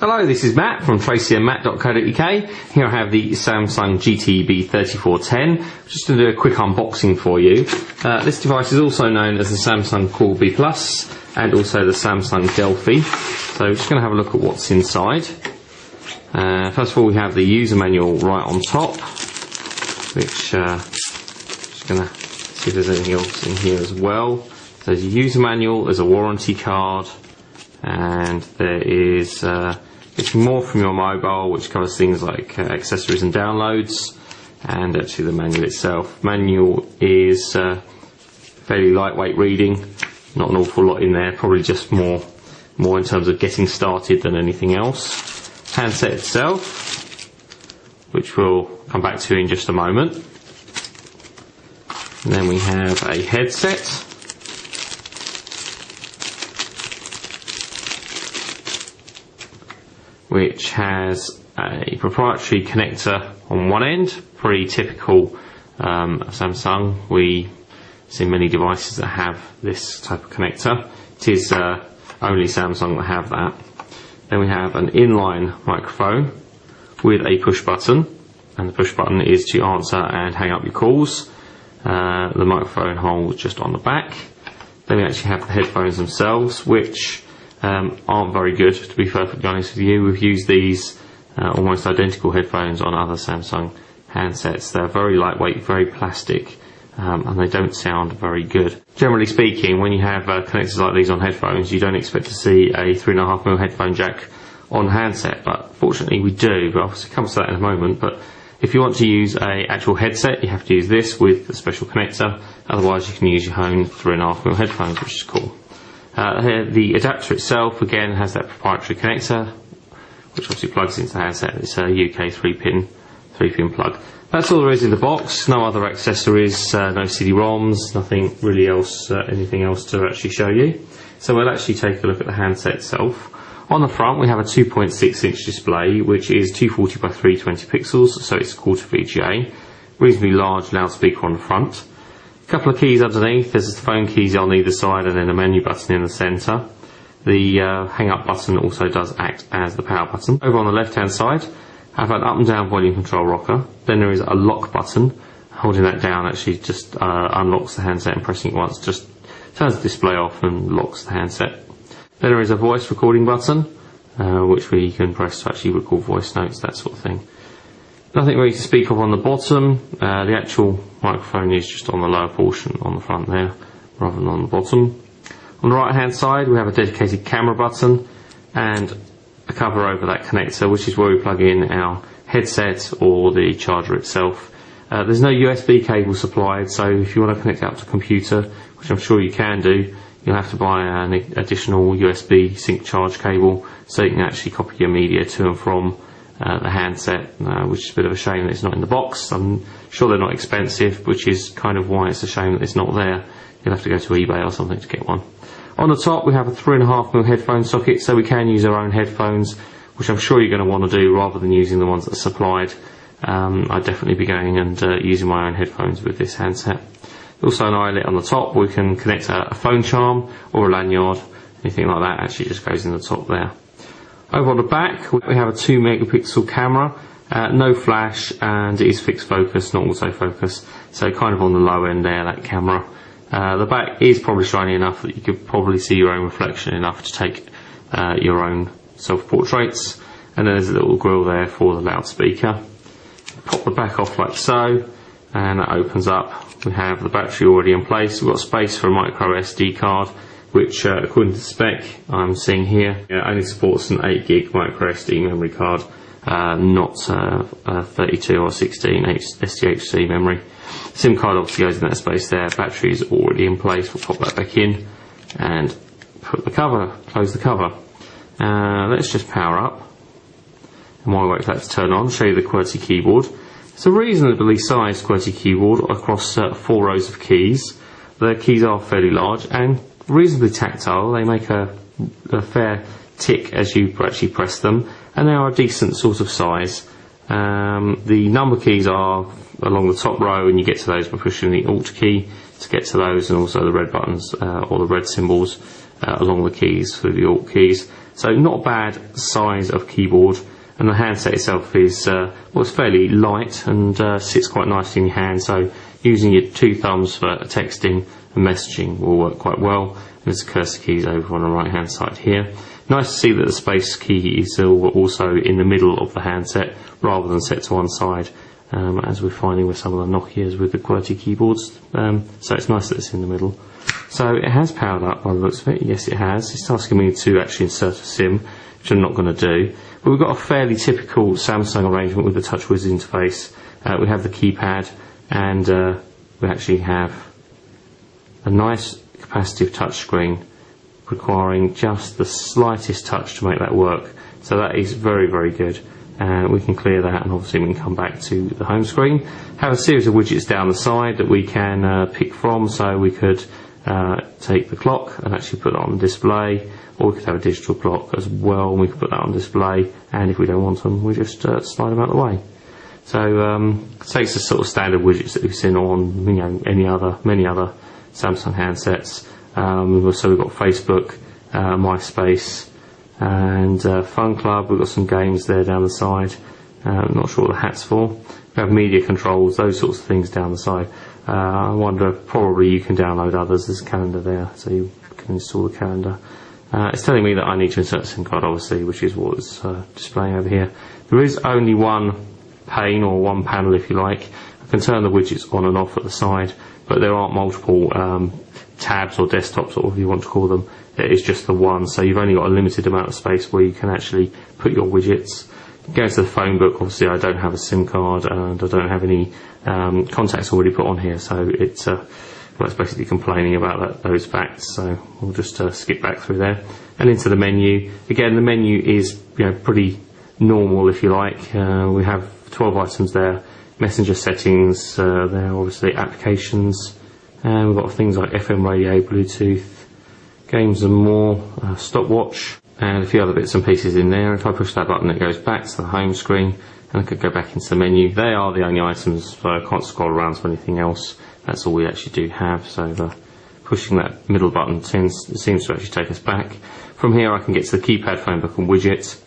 Hello, this is Matt from tracyandmatt.co.uk. Here I have the Samsung B3410. Just to do a quick unboxing for you. This device is also known as the Samsung Cool B Plus and also the Samsung Delphi. So we're just going to have a look at what's inside. First of all, we have the user manual right on top, which just going to see if there's anything else in here as well. So there's a user manual, there's a warranty card, and there is it's more from your mobile, which covers things like accessories and downloads, and actually the manual itself. Manual is fairly lightweight reading, not an awful lot in there, probably just more in terms of getting started than anything else. Handset itself, which we'll come back to in just a moment. And then we have a headset, which has a proprietary connector on one end, pretty typical of Samsung. We see many devices that have this type of connector. It is only Samsung that have that. Then we have an inline microphone with a push button, and the push button is to answer and hang up your calls. The microphone hole is just on the back. Then we actually have the headphones themselves, which aren't very good, to be perfectly honest with you. We've used these almost identical headphones on other Samsung handsets. They're very lightweight, very plastic, and they don't sound very good. Generally speaking, when you have connectors like these on headphones, you don't expect to see a 3.5mm headphone jack on handset, but fortunately we do. But obviously it comes to that in a moment. But if you want to use an actual headset, you have to use this with a special connector. Otherwise you can use your own 3.5mm headphones, which is cool. The adapter itself again has that proprietary connector, which obviously plugs into the handset. It's a UK 3-pin plug. That's all there is in the box. No other accessories, no CD-ROMs, nothing really else, anything else to actually show you. So we'll actually take a look at the handset itself. On the front we have a 2.6-inch display, which is 240 by 320 pixels, so it's a quarter VGA. Reasonably large loudspeaker on the front. Couple of keys underneath. There's the phone keys on either side and then a menu button in the centre. The hang up button also does act as the power button. Over on the left hand side I have an up and down volume control rocker. Then there is a lock button. Holding that down actually just unlocks the handset, and pressing it once just turns the display off and locks the handset. Then there is a voice recording button, which we can press to actually record voice notes, that sort of thing. Nothing really to speak of on the bottom. The actual microphone is just on the lower portion on the front there, rather than on the bottom. On the right hand side we have a dedicated camera button and a cover over that connector, which is where we plug in our headset or the charger itself. There's no USB cable supplied, so if you want to connect it up to a computer, which I'm sure you can do, you'll have to buy an additional USB sync charge cable so you can actually copy your media to and from the handset, which is a bit of a shame that it's not in the box. I'm sure they're not expensive, which is kind of why it's a shame that it's not there. You'll have to go to eBay or something to get one. On the top we have a 3.5mm headphone socket, so we can use our own headphones, which I'm sure you're going to want to do rather than using the ones that are supplied. I'd definitely be going and using my own headphones with this handset. Also an eyelet on the top. We can connect a phone charm or a lanyard, anything like that actually just goes in the top there. Over on the back we have a 2-megapixel camera, no flash, and it is fixed focus, not autofocus, so kind of on the low end there, that camera. The back is probably shiny enough that you could probably see your own reflection enough to take your own self-portraits, and then there's a little grill there for the loudspeaker. Pop the back off like so, and that opens up. We have the battery already in place. We've got space for a micro SD card, which according to the spec I'm seeing here only supports an 8GB micro SD memory card, not 32 or 16 SDHC memory. SIM card obviously goes in that space there. Battery is already in place. We'll pop that back in and put the cover, close the cover. Let's just power up, and while we wait for that to turn on, show you the QWERTY keyboard. It's a reasonably sized QWERTY keyboard across 4 rows of keys. The keys are fairly large and reasonably tactile. They make a fair tick as you actually press them, and they are a decent sort of size. The number keys are along the top row, and you get to those by pushing the Alt key to get to those, and also the red buttons or the red symbols along the keys through the Alt keys. So not a bad size of keyboard, and the handset itself is it's fairly light and sits quite nicely in your hand, so using your two thumbs for texting and messaging will work quite well. There's the cursor keys over on the right hand side here. Nice to see that the space key is also in the middle of the handset rather than set to one side, as we're finding with some of the Nokias with the QWERTY keyboards. So it's nice that it's in the middle. So it has powered up by the looks of it. Yes, it has. It's asking me to actually insert a SIM, which I'm not going to do. But we've got a fairly typical Samsung arrangement with the TouchWiz interface. We have the keypad, and we actually have a nice capacitive touchscreen requiring just the slightest touch to make that work. So that is very, very good. We can clear that, and obviously we can come back to the home screen. Have a series of widgets down the side that we can pick from, so we could take the clock and actually put that on display, or we could have a digital clock as well, and we can put that on display, and if we don't want them, we just slide them out of the way. So it takes the sort of standard widgets that we've seen on many other Samsung handsets. So we've got Facebook, MySpace, and Fun Club. We've got some games there down the side. I'm not sure what the hat's for. We have media controls, those sorts of things down the side. I wonder, probably you can download others. There's a calendar there, so you can install the calendar. It's telling me that I need to insert a SIM card, obviously, which is what it's displaying over here. There is only one pane, or one panel if you like. I can turn the widgets on and off at the side, but there aren't multiple tabs or desktops, or whatever you want to call them. It is just the one, so you've only got a limited amount of space where you can actually put your widgets. Going to the phone book, obviously I don't have a SIM card, and I don't have any contacts already put on here, so it's basically complaining about those facts, so we'll just skip back through there. And into the menu. Again, the menu is pretty normal, if you like. We have 12 items there. Messenger settings, there obviously applications, and we've got things like FM radio, Bluetooth, games and more, stopwatch, and a few other bits and pieces in there. If I push that button, it goes back to the home screen, and I could go back into the menu. They are the only items, so I can't scroll around to anything else. That's all we actually do have, so pushing that middle button seems to actually take us back. From here I can get to the keypad, phone book and widget,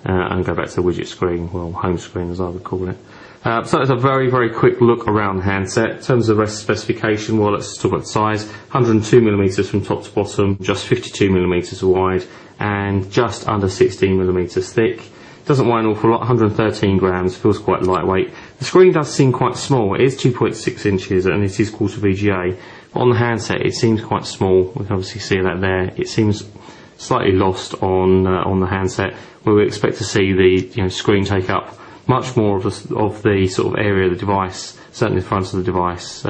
and go back to the widget screen, well, home screen as I would call it. So it's a very, very quick look around the handset. In terms of the rest specification, well, let's talk about the size. 102mm from top to bottom, just 52mm wide, and just under 16mm thick. Doesn't weigh an awful lot, 113 grams, feels quite lightweight. The screen does seem quite small. It is 2.6 inches and it is quarter VGA. But on the handset, it seems quite small. We can obviously see that there. It seems slightly lost on the handset, where we expect to see the screen take up much more of the sort of area of the device, certainly the front of the device.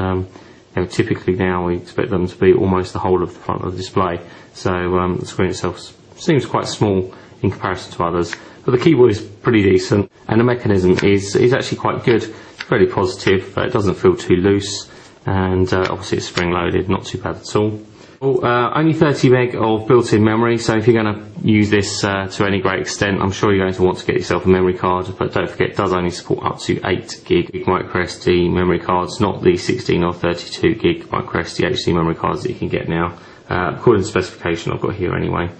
Typically now we expect them to be almost the whole of the front of the display. So the screen itself seems quite small in comparison to others. But the keyboard is pretty decent, and the mechanism is actually quite good. It's very positive. It doesn't feel too loose, and obviously it's spring loaded, not too bad at all. Only 30 meg of built-in memory, so if you're going to use this to any great extent, I'm sure you're going to want to get yourself a memory card, but don't forget it does only support up to 8 gig microSD memory cards, not the 16 or 32 gig microSD HD memory cards that you can get now, according to the specification I've got here anyway.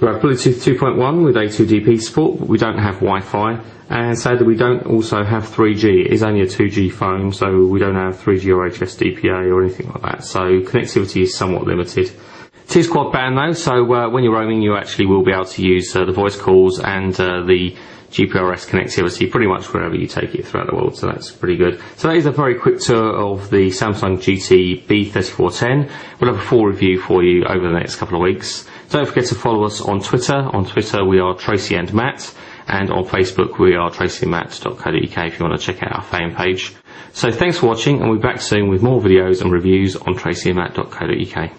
We have Bluetooth 2.1 with A2DP support, but we don't have Wi-Fi, and sadly we don't also have 3G. It is only a 2G phone, so we don't have 3G or HSDPA or anything like that, so connectivity is somewhat limited. It is quad band though, so when you're roaming you actually will be able to use the voice calls and the GPRS connectivity pretty much wherever you take it throughout the world, so that's pretty good. So that is a very quick tour of the Samsung GT B3410. We'll have a full review for you over the next couple of weeks. Don't forget to follow us on Twitter. On Twitter we are Tracy and Matt, and on Facebook we are tracyandmatt.co.uk if you want to check out our fan page. So thanks for watching, and we'll be back soon with more videos and reviews on tracyandmatt.co.uk.